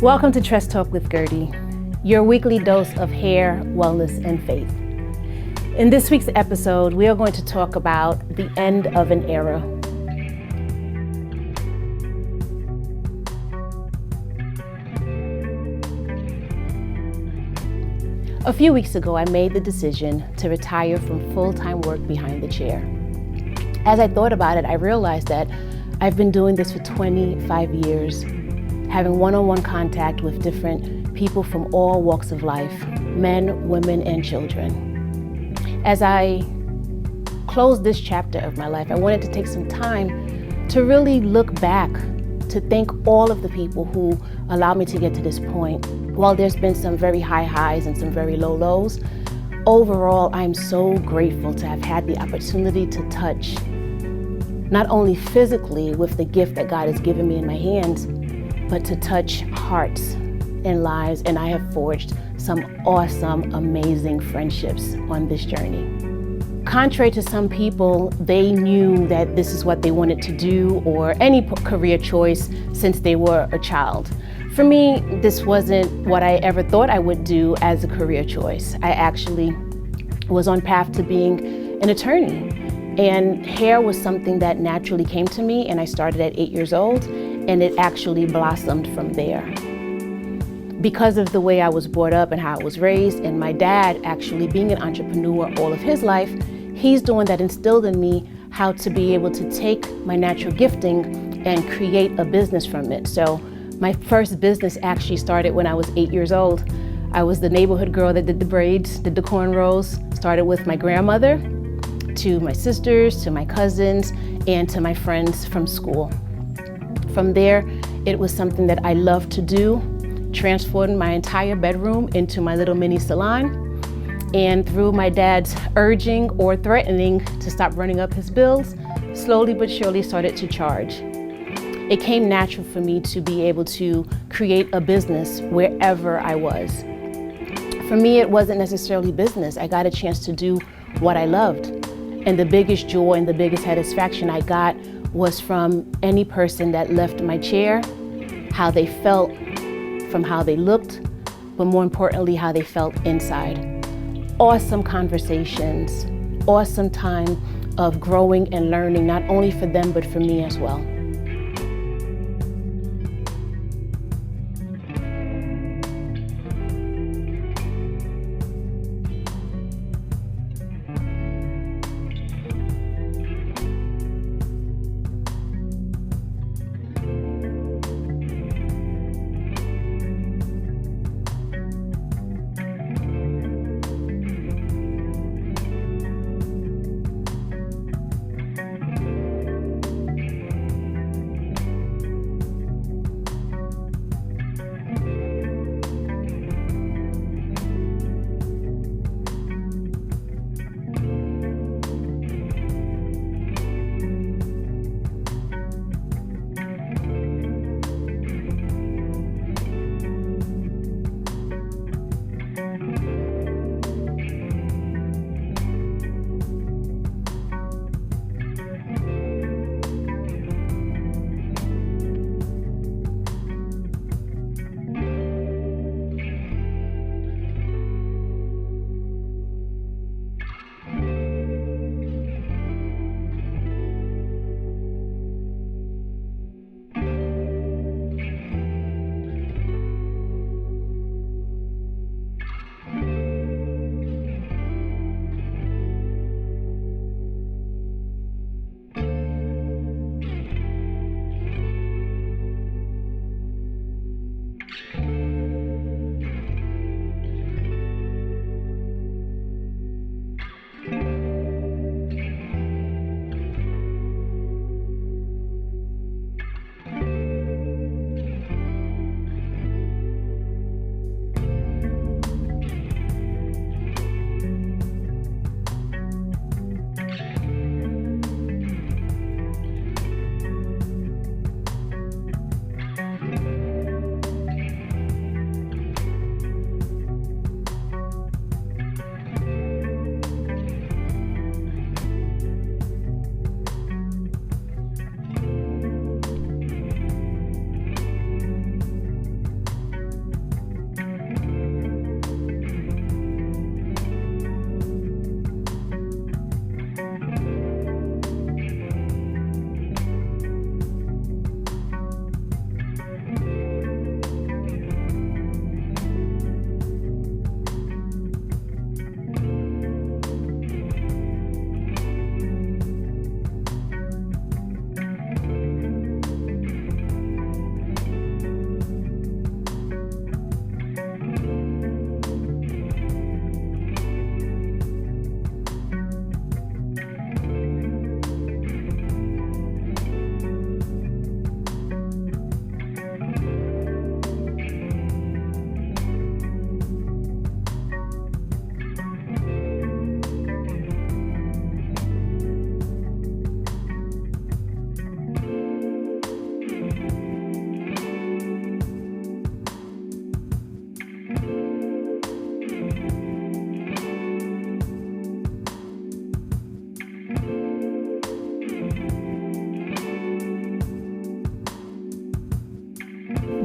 Welcome to Tress Talk with Gerdie, your weekly dose of hair, wellness, and faith. In this week's episode, we are going to talk about the end of an era. A few weeks ago, I made the decision to retire from full-time work behind the chair. As I thought about it, I realized that I've been doing this for 25 years, having one-on-one contact with different people from all walks of life, men, women, and children. As I close this chapter of my life, I wanted to take some time to really look back, to thank all of the people who allowed me to get to this point. While there's been some very high highs and some very low lows, overall, I'm so grateful to have had the opportunity to touch, not only physically with the gift that God has given me in my hands, but to touch hearts and lives, and I have forged some awesome, amazing friendships on this journey. Contrary to some people, they knew that this is what they wanted to do or any career choice since they were a child. For me, this wasn't what I ever thought I would do as a career choice. I actually was on path to being an attorney, and hair was something that naturally came to me, and I started at 8 years old, and it actually blossomed from there. Because of the way I was brought up and how I was raised, and my dad actually being an entrepreneur all of his life, he's the one that instilled in me how to be able to take my natural gifting and create a business from it. So my first business actually started when I was 8 years old. I was the neighborhood girl that did the braids, did the cornrows, started with my grandmother, to my sisters, to my cousins, and to my friends from school. From there, it was something that I loved to do, transformed my entire bedroom into my little mini salon. And through my dad's urging or threatening to stop running up his bills, slowly but surely started to charge. It came natural for me to be able to create a business wherever I was. For me, it wasn't necessarily business. I got a chance to do what I loved. And the biggest joy and the biggest satisfaction I got was from any person that left my chair, how they felt from how they looked, but more importantly, how they felt inside. Awesome conversations, awesome time of growing and learning, not only for them, but for me as well.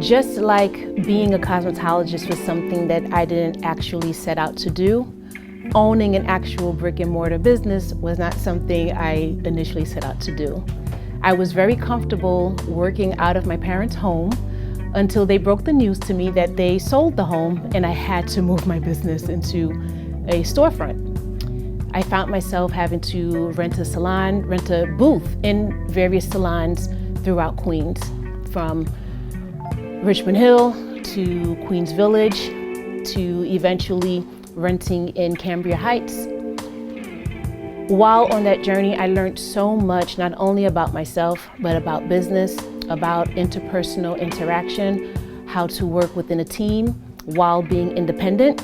Just like being a cosmetologist was something that I didn't actually set out to do, owning an actual brick and mortar business was not something I initially set out to do. I was very comfortable working out of my parents' home until they broke the news to me that they sold the home and I had to move my business into a storefront. I found myself having to rent a salon, rent a booth in various salons throughout Queens, from Richmond Hill to Queens Village to eventually renting in Cambria Heights. While on that journey, I learned so much, not only about myself, but about business, about interpersonal interaction, how to work within a team while being independent.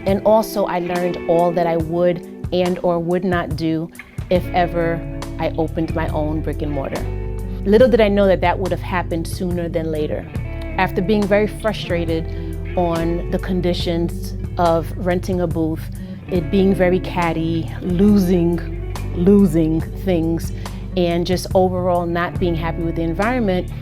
And also I learned all that I would and or would not do if ever I opened my own brick and mortar. Little did I know that that would have happened sooner than later. After being very frustrated on the conditions of renting a booth, it being very catty, losing things, and just overall not being happy with the environment,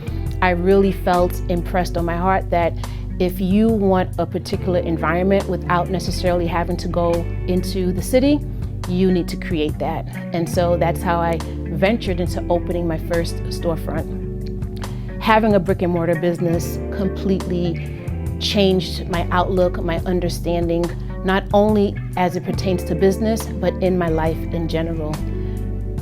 I really felt impressed on my heart that if you want a particular environment without necessarily having to go into the city, you need to create that. And so that's how I ventured into opening my first storefront. Having a brick and mortar business completely changed my outlook, my understanding, not only as it pertains to business, but in my life in general.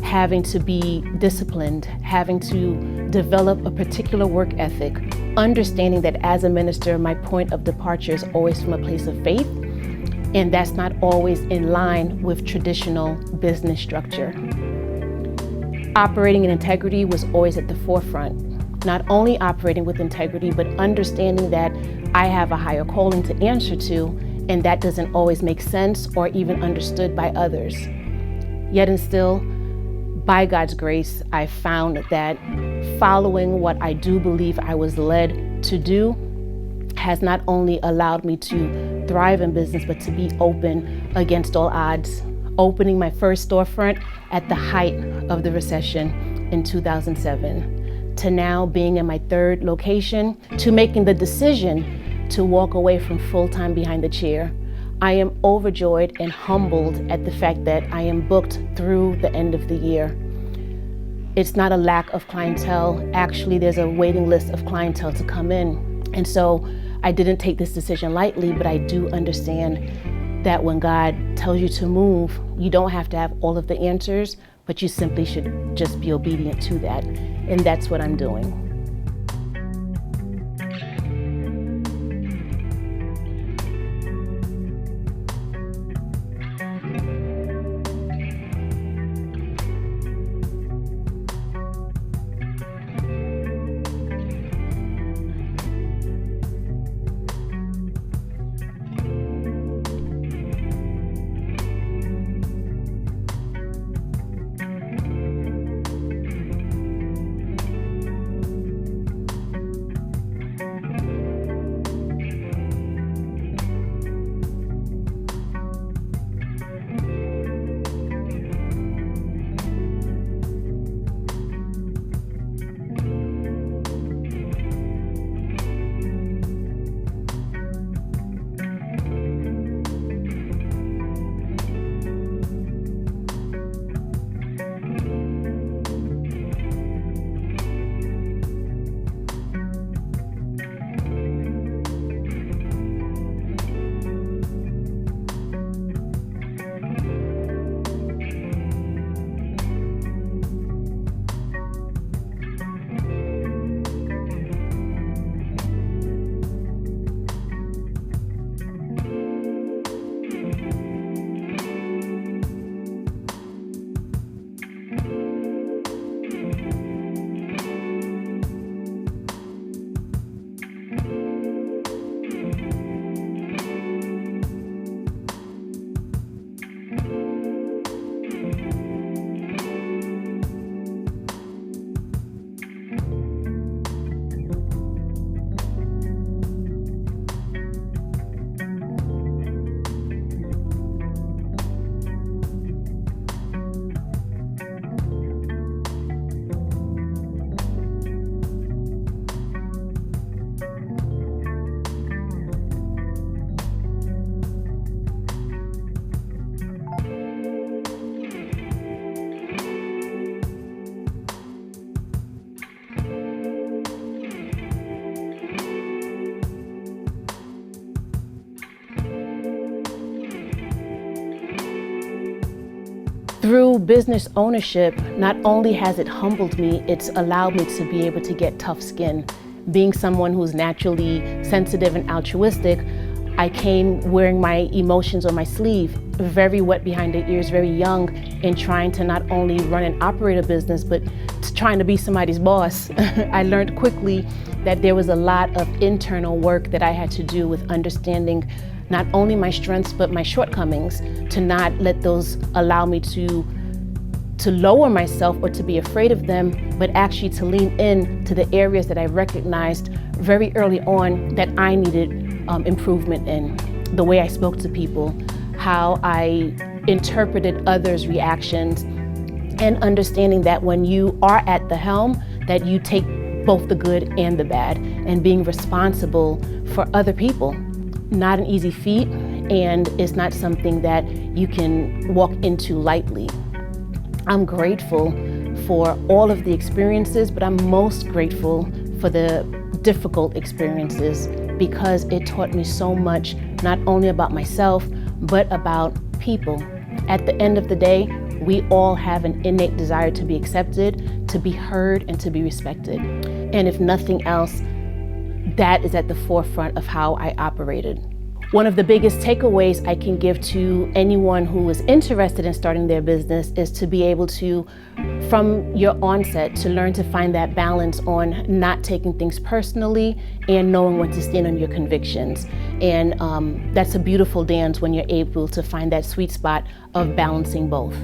Having to be disciplined, having to develop a particular work ethic, understanding that as a minister, my point of departure is always from a place of faith, and that's not always in line with traditional business structure. Operating in integrity was always at the forefront. Not only operating with integrity, but understanding that I have a higher calling to answer to, and that doesn't always make sense or even understood by others. Yet and still, by God's grace, I found that following what I do believe I was led to do has not only allowed me to thrive in business, but to be open against all odds. Opening my first storefront at the height of the recession in 2007. To now being in my third location, to making the decision to walk away from full-time behind the chair. I am overjoyed and humbled at the fact that I am booked through the end of the year. It's not a lack of clientele. Actually, there's a waiting list of clientele to come in. And so I didn't take this decision lightly, but I do understand that when God tells you to move, you don't have to have all of the answers, but you simply should just be obedient to that. And that's what I'm doing. Through business ownership, not only has it humbled me, it's allowed me to be able to get tough skin. Being someone who's naturally sensitive and altruistic, I came wearing my emotions on my sleeve, very wet behind the ears, very young, in trying to not only run and operate a business, but trying to be somebody's boss. I learned quickly that there was a lot of internal work that I had to do with understanding not only my strengths, but my shortcomings, to not let those allow me to lower myself or to be afraid of them, but actually to lean in to the areas that I recognized very early on that I needed improvement in. The way I spoke to people, how I interpreted others' reactions, and understanding that when you are at the helm, that you take both the good and the bad, and being responsible for other people. Not an easy feat, and it's not something that you can walk into lightly. I'm grateful for all of the experiences, but I'm most grateful for the difficult experiences, because it taught me so much, not only about myself, but about people. At the end of the day, we all have an innate desire to be accepted, to be heard, and to be respected. And if nothing else, that is at the forefront of how I operated. One of the biggest takeaways I can give to anyone who is interested in starting their business is to be able to, from your onset, to learn to find that balance on not taking things personally and knowing when to stand on your convictions. And that's a beautiful dance when you're able to find that sweet spot of balancing both.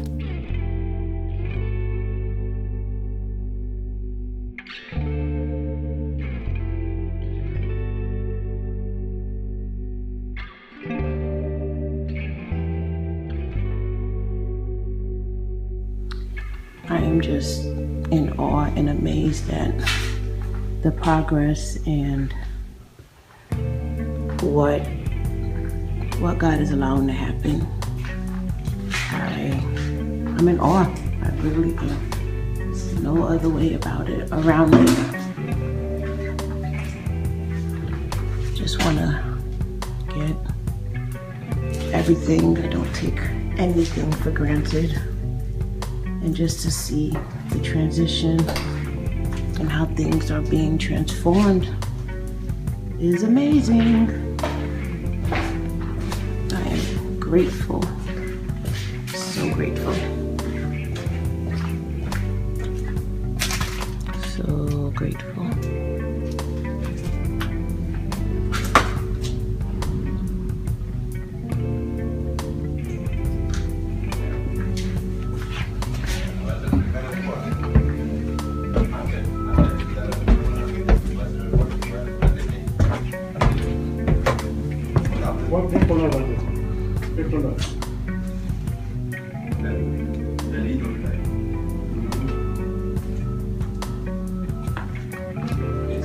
I am just in awe and amazed at the progress and what God is allowing to happen. I'm in awe. I really am. There's no other way about it, around it. Just want to get everything. I don't take anything for granted. And just to see the transition and how things are being transformed is amazing. I am grateful, so grateful. So grateful.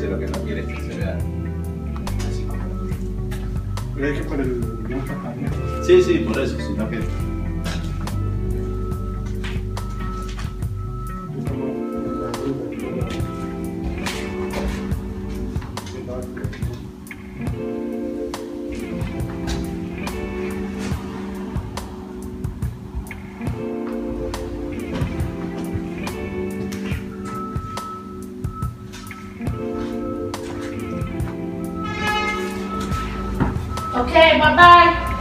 Lo que no quiere es que se vea así. Pero hay que poner el monstruo también. Sí, sí, por eso, sino que... Okay, bye-bye.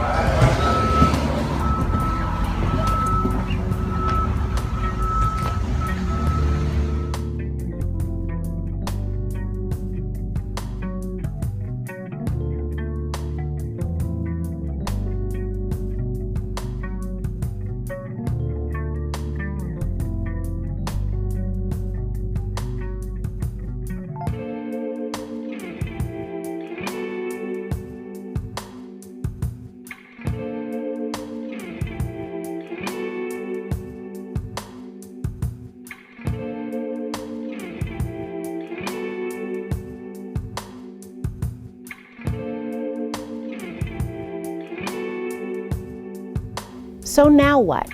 So now what?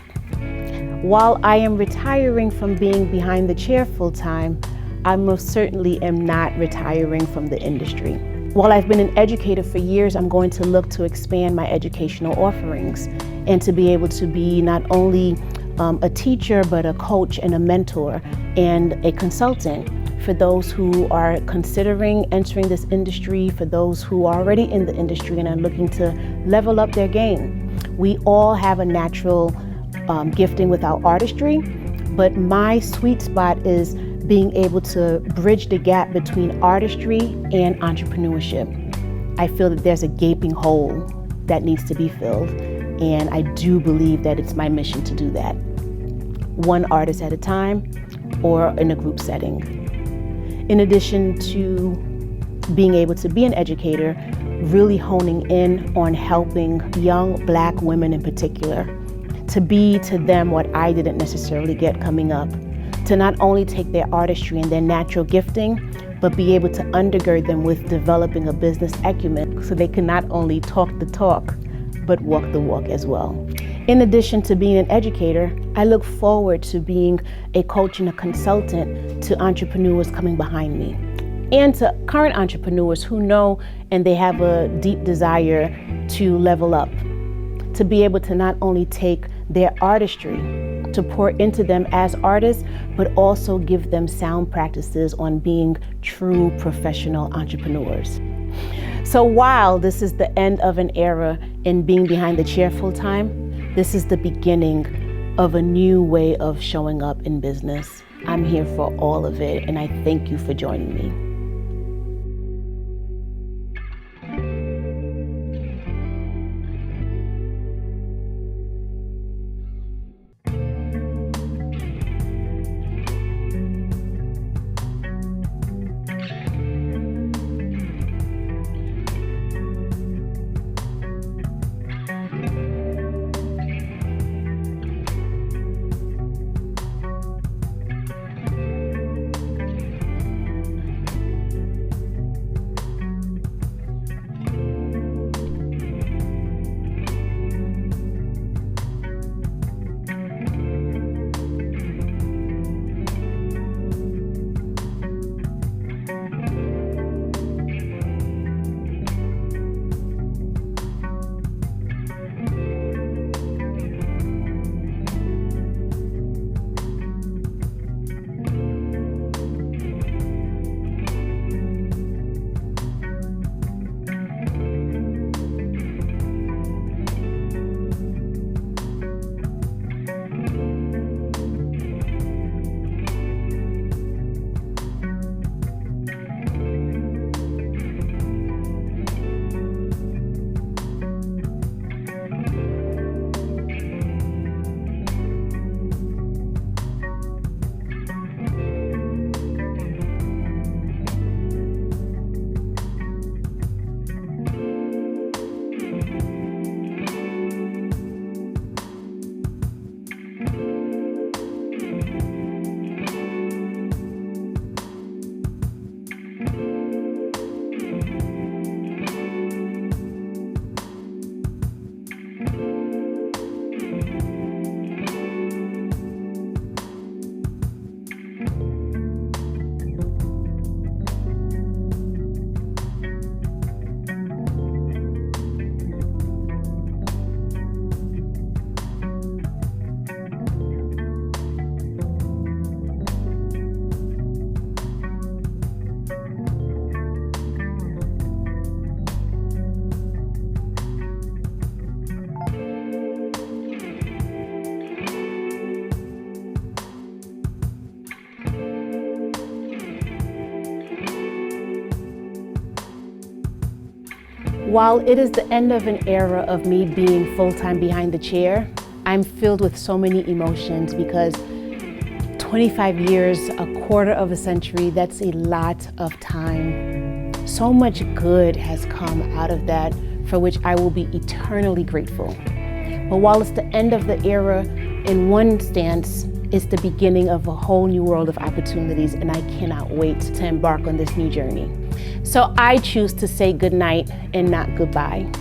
While I am retiring from being behind the chair full time, I most certainly am not retiring from the industry. While I've been an educator for years, I'm going to look to expand my educational offerings and to be able to be not only a teacher, but a coach and a mentor and a consultant for those who are considering entering this industry, for those who are already in the industry and are looking to level up their game. We all have a natural gifting with our artistry, but my sweet spot is being able to bridge the gap between artistry and entrepreneurship. I feel that there's a gaping hole that needs to be filled, and I do believe that it's my mission to do that, one artist at a time or in a group setting. In addition to being able to be an educator, really honing in on helping young Black women in particular to be to them what I didn't necessarily get coming up, to not only take their artistry and their natural gifting, but be able to undergird them with developing a business acumen so they can not only talk the talk, but walk the walk as well. In addition to being an educator, I look forward to being a coach and a consultant to entrepreneurs coming behind me, and to current entrepreneurs who know and they have a deep desire to level up, to be able to not only take their artistry to pour into them as artists, but also give them sound practices on being true professional entrepreneurs. So while this is the end of an era in being behind the chair full time, this is the beginning of a new way of showing up in business. I'm here for all of it, and I thank you for joining me. While it is the end of an era of me being full-time behind the chair, I'm filled with so many emotions because 25 years, a quarter of a century, that's a lot of time. So much good has come out of that, for which I will be eternally grateful. But while it's the end of the era, in one stance, it's the beginning of a whole new world of opportunities, and I cannot wait to embark on this new journey. So I choose to say goodnight and not goodbye.